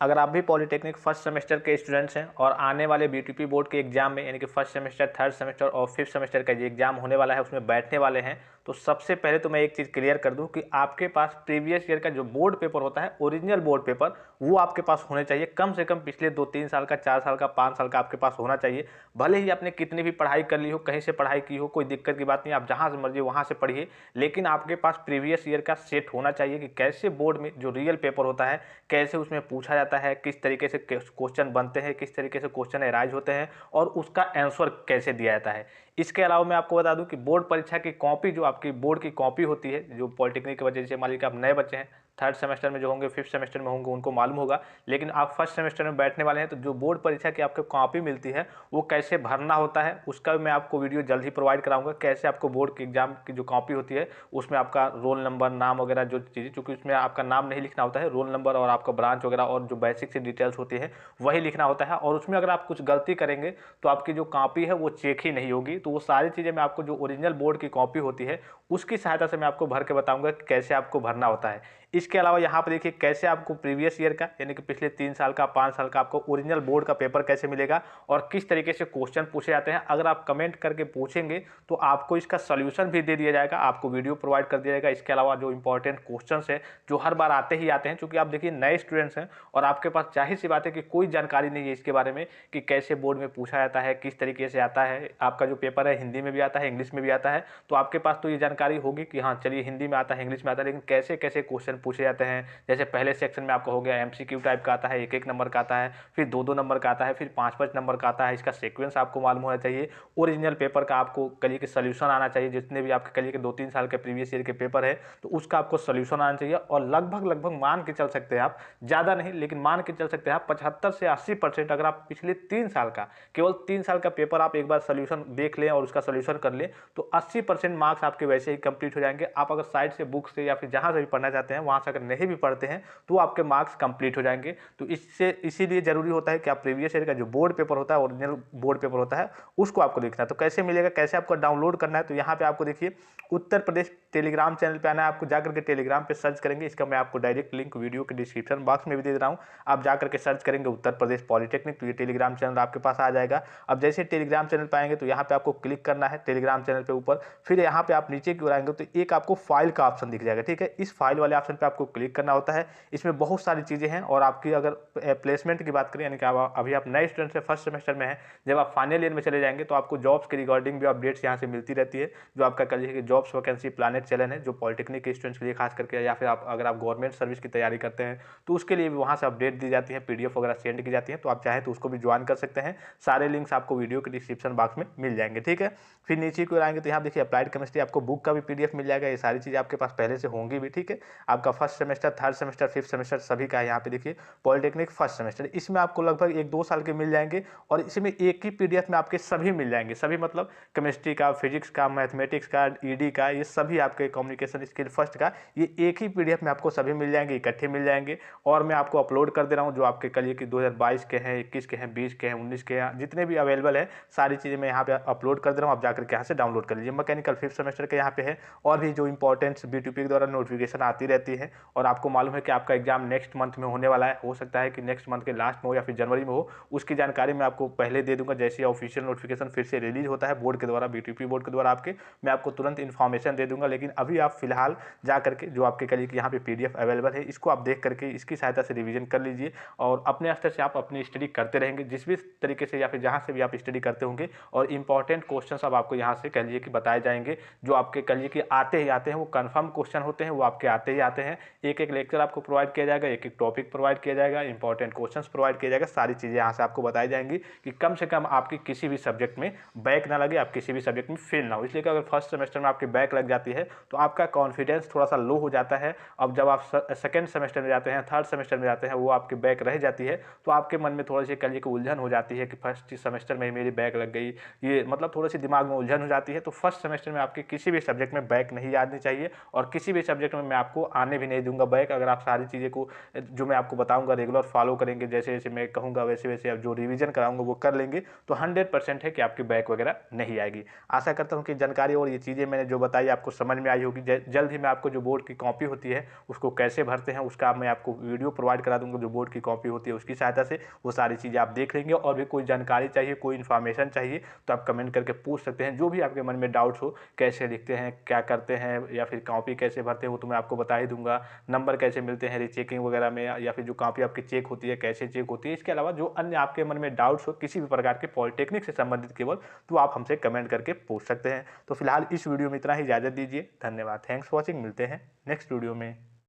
अगर आप भी पॉलिटेक्निक फर्स्ट सेमेस्टर के स्टूडेंट्स हैं और आने वाले बीटीपी बोर्ड के एग्जाम में यानी कि फर्स्ट सेमेस्टर, थर्ड सेमेस्टर और फिफ्थ सेमेस्टर का जो एग्जाम होने वाला है उसमें बैठने वाले हैं, तो सबसे पहले तो मैं एक चीज़ क्लियर कर दूं कि आपके पास प्रीवियस ईयर का जो बोर्ड पेपर होता है, ओरिजिनल बोर्ड पेपर, वो आपके पास होने चाहिए। कम से कम पिछले 2-3 साल का, 4 साल का, 5 साल का आपके पास होना चाहिए। भले ही आपने कितनी भी पढ़ाई कर ली हो, कहीं से पढ़ाई की हो, कोई दिक्कत की बात नहीं, आप जहाँ से मर्जी वहाँ से पढ़िए, लेकिन आपके पास प्रीवियस ईयर का सेट होना चाहिए कि कैसे बोर्ड में जो रियल पेपर होता है कैसे उसमें पूछा जाता है, किस तरीके से क्वेश्चन बनते हैं, किस तरीके से क्वेश्चन एराइज होते हैं और उसका आंसर कैसे दिया जाता है। इसके अलावा मैं आपको बता दूं कि बोर्ड परीक्षा की कॉपी, जो आपकी बोर्ड की कॉपी होती है, जो पॉलिटेक्निक की वजह से मान लीजिए आप नए बच्चे हैं, थर्ड सेमेस्टर में जो होंगे, फिफ्थ सेमेस्टर में होंगे, उनको मालूम होगा, लेकिन आप फर्स्ट सेमेस्टर में बैठने वाले हैं तो जो बोर्ड परीक्षा की आपको कॉपी मिलती है वो कैसे भरना होता है उसका मैं आपको वीडियो जल्द ही प्रोवाइड कराऊंगा। कैसे आपको बोर्ड के एग्जाम की जो कॉपी होती है उसमें आपका रोल नंबर, नाम वगैरह जो चीज़ें, चूँकि उसमें आपका नाम नहीं लिखना होता है, रोल नंबर और आपका ब्रांच वगैरह और जो बेसिक सी डिटेल्स होती है वही लिखना होता है, और उसमें अगर आप कुछ गलती करेंगे तो आपकी जो कॉपी है वो चेक ही नहीं होगी। तो वो सारी चीज़ें मैं आपको जो ओरिजिनल बोर्ड की कॉपी होती है उसकी सहायता से मैं आपको भर के बताऊंगा कि कैसे आपको भरना होता है। इसके अलावा यहाँ पर देखिए कैसे आपको प्रीवियस ईयर का यानी कि पिछले 3 साल का, 5 साल का आपको ओरिजिनल बोर्ड का पेपर कैसे मिलेगा और किस तरीके से क्वेश्चन पूछे जाते हैं। अगर आप कमेंट करके पूछेंगे तो आपको इसका सोल्यूशन भी दे दिया जाएगा, आपको वीडियो प्रोवाइड कर दिया जाएगा। इसके अलावा जो इंपॉर्टेंट क्वेश्चन है जो हर बार आते ही आते हैं, क्योंकि आप देखिए नए स्टूडेंट्स हैं और आपके पास जाहिर सी बात है कि कोई जानकारी नहीं है इसके बारे में कि कैसे बोर्ड में पूछा जाता है, किस तरीके से आता है। आपका जो पेपर है हिंदी में भी आता है, इंग्लिश में भी आता है, तो आपके पास तो ये जानकारी होगी कि हाँ चलिए हिंदी में आता है, इंग्लिश में आता है, लेकिन कैसे कैसे क्वेश्चन पूछे जाते हैं। जैसे पहले सेक्शन में आपका हो गया एमसीक्यू टाइप का आता है, 1-1 नंबर का आता है, फिर 2-2 नंबर का आता है, फिर 5-5 नंबर का आता है। इसका सीक्वेंस आपको मालूम होना चाहिए। ओरिजिनल पेपर का आपको कल के सोल्यूशन आना चाहिए, जितने भी आपके कल के 2-3 साल के प्रीवियस ईयर के पेपर है तो उसका आपको सोल्यूशन आना चाहिए। और लगभग लगभग मान के चल सकते हैं आप, ज़्यादा नहीं लेकिन मान के चल सकते हैं आप 75 से 80% अगर आप पिछले 3 साल का, केवल 3 साल का पेपर आप एक बार सोल्यूशन देख लें और उसका सोल्यूशन कर लें तो 80% मार्क्स आपके वैसे ही कंप्लीट हो जाएंगे। आप अगर साइड से बुक से या फिर जहाँ से भी पढ़ना चाहते हैं वहाँ से अगर नहीं भी पढ़ते हैं तो आपके मार्क्स कंप्लीट हो जाएंगे। तो इससे इसीलिए जरूरी होता है कि आप प्रीवियस ईयर का जो बोर्ड पेपर होता है, ओरिजिनल बोर्ड पेपर होता है, उसको आपको लिखना है। तो कैसे मिलेगा, कैसे आपको डाउनलोड करना है, तो यहाँ पे आपको देखिए उत्तर प्रदेश टेलीग्राम चैनल पे आना है। आपको जाकर के टेलीग्राम पे सर्च करेंगे, इसका मैं आपको डायरेक्ट लिंक वीडियो के डिस्क्रिप्शन बॉक्स में भी दे रहा हूँ। आप जाकर के सर्च करेंगे उत्तर प्रदेश पॉलिटेक्निक, तो ये टेलीग्राम चैनल आपके पास आ जाएगा। अब जैसे टेलीग्राम चैनल पे आएंगे तो यहाँ पे आपको क्लिक करना है टेलीग्राम चैनल पे ऊपर, फिर यहाँ पे आप नीचे की ओर आएंगे तो एक आपको फाइल का ऑप्शन दिख जाएगा। ठीक है, इस फाइल वाले ऑप्शन पे आपको क्लिक करना होता है। इसमें बहुत सारी चीज़ें हैं और आपकी अगर प्लेसमेंट की बात करें, यानी कि अभी आप नए स्टूडेंट से फर्स्ट सेमेस्टर में हैं, जब आप फाइनल ईयर में चले जाएंगे तो आपको जॉब्स के रिगार्डिंग भी अपडेट्स यहाँ से मिलती रहती है। जो आपका कल की जॉब्स वैकेंसी प्लानेट चैनल है जो पॉलिटेक्निक के स्टूडेंट्स के लिए खास करके, या फिर आप अगर आप गवर्नमेंट सर्विस की तैयारी करते हैं तो उसके लिए भी वहाँ से अपडेट दी जाती है, पीडीएफ वगैरह सेंड की जाती है। तो आप चाहें तो उसको भी ज्वाइन कर सकते हैं। सारे लिंक्स आपको वीडियो के डिस्क्रिप्शन बॉक्स में मिल जाएंगे। ठीक है, फिर नीचे को आएंगे तो यहाँ देखिए अप्लाइड केमिस्ट्री, आपको बुक का भी पीडीएफ मिल जाएगा। ये सारी चीज़ें आपके पास पहले से होंगी भी। ठीक है, आपका first semester, third semester, fifth semester सभी का है। यहाँ पे देखिए पॉलिटेक्निक फर्स्ट सेमेस्टर, इसमें आपको लगभग 1-2 साल के मिल जाएंगे और इसमें एक ही पीडीएफ में आपके सभी मिल जाएंगे। सभी मतलब केमिस्ट्री का, फिजिक्स का, मैथमेटिक्स का, ईडी का, ये सभी आपके कम्युनिकेशन स्किल फर्स्ट का, ये एक ही पीडीएफ में आपको सभी मिल जाएंगे, इकट्ठे मिल जाएंगे। और मैं आपको अपलोड कर दे रहा हूँ जो आपके कल की 2022 के हैं, 21 के हैं, 20 के हैं, 19 के हैं, जितने भी अवेलेबल है सारी चीज़ें मैं यहाँ पे अपलोड कर दे रहा हूँ। आप जाकर के यहाँ से डाउनलोड कर लीजिए। मैकेनिकल फिफ्थ सेमेस्टर के यहाँ पे है और भी जो इंपॉर्टेंट बीटीपी के द्वारा नोटिफिकेशन आती रहती है। और आपको मालूम है कि आपका एग्जाम नेक्स्ट मंथ में होने वाला है, हो सकता है कि नेक्स्ट मंथ के लास्ट में हो या फिर जनवरी में हो। उसकी जानकारी मैं आपको पहले दे दूंगा। जैसे ही ऑफिशियल नोटिफिकेशन फिर से रिलीज होता है बोर्ड के द्वारा, बीटीपी बोर्ड के द्वारा आपके, मैं आपको तुरंत इन्फॉर्मेशन दे दूंगा। लेकिन अभी आप फिलहाल जा करके जो आपके कल की यहाँ पे पीडीएफ अवेलेबल है इसको आप देख करके इसकी सहायता से रिवीजन कर लीजिए और अपने स्तर से आप अपनी स्टडी करते रहेंगे जिस भी तरीके से या फिर जहाँ से भी आप स्टडी करते होंगे। और इंपॉर्टेंट क्वेश्चन अब आपको यहाँ से कह लीजिए कि बताए जाएंगे जो आपके कह लीजिए कि आते ही आते हैं, वो कन्फर्म क्वेश्चन होते हैं, वो आपके आते ही आते हैं। एक एक लेक्चर आपको प्रोवाइड किया जाएगा, एक एक टॉपिक प्रोवाइड किया जाएगा, इंपॉर्टेंट क्वेश्चंस प्रोवाइड किया जाएगा। सारी चीज़ें यहाँ से आपको बताई जाएंगी कि कम से कम आपकी किसी भी सब्जेक्ट में बैक ना लगे, आप किसी भी सब्जेक्ट में फेल ना हो। इसलिए कि अगर फर्स्ट सेमेस्टर में आपकी बैक लग जाती है तो आपका कॉन्फिडेंस थोड़ा सा लो हो जाता है। अब जब आप सेकेंड सेमेस्टर में जाते हैं, थर्ड सेमेस्टर में जाते हैं, वो आपकी बैक रह जाती है तो आपके मन में थोड़ी सी कह लीजिए कि उलझन हो जाती है कि फर्स्ट सेमेस्टर में ही मेरी बैक लग गई, ये मतलब थोड़ी सी दिमाग में उलझन हो जाती है। तो फर्स्ट सेमेस्टर में आपके किसी भी सब्जेक्ट में बैक नहीं आनी चाहिए और किसी भी सब्जेक्ट में मैं आपको आने भी नहीं दूंगा बैक। अगर आप सारी चीज़ें को जो मैं आपको बताऊंगा रेगुलर फॉलो करेंगे, जैसे जैसे मैं कहूँगा वैसे वैसे आप जो रिवीजन कराऊंगा वो कर लेंगे तो 100% है कि आपकी बैक वगैरह नहीं आएगी। आशा करता हूँ कि जानकारी और ये चीज़ें मैंने जो बताई आपको समझ समझ में आई होगी। जल्द ही मैं आपको जो बोर्ड की कॉपी होती है उसको कैसे भरते हैं उसका मैं आपको वीडियो प्रोवाइड करा दूंगा। जो बोर्ड की कॉपी होती है उसकी सहायता से वो सारी चीज़ें आप देख लेंगे। और भी कोई जानकारी चाहिए, कोई इन्फॉर्मेशन चाहिए तो आप कमेंट करके पूछ सकते हैं। जो भी आपके मन में डाउट्स हो, कैसे लिखते हैं, क्या करते हैं, या फिर कॉपी कैसे भरते हैं, वो तो मैं आपको बता ही दूंगा। नंबर कैसे मिलते हैं रीचेकिंग वगैरह में, या फिर जो कॉपी आपकी चेक होती है कैसे चेक होती है। इसके अलावा जो अन्य आपके मन में डाउट्स हो किसी भी प्रकार के पॉलिटेक्निक से संबंधित केवल, तो आप हमसे कमेंट करके पूछ सकते हैं। तो फिलहाल इस वीडियो में इतना ही, इजाज़त दीजिए। धन्यवाद, थैंक्स फॉर वॉचिंग। मिलते हैं नेक्स्ट वीडियो में।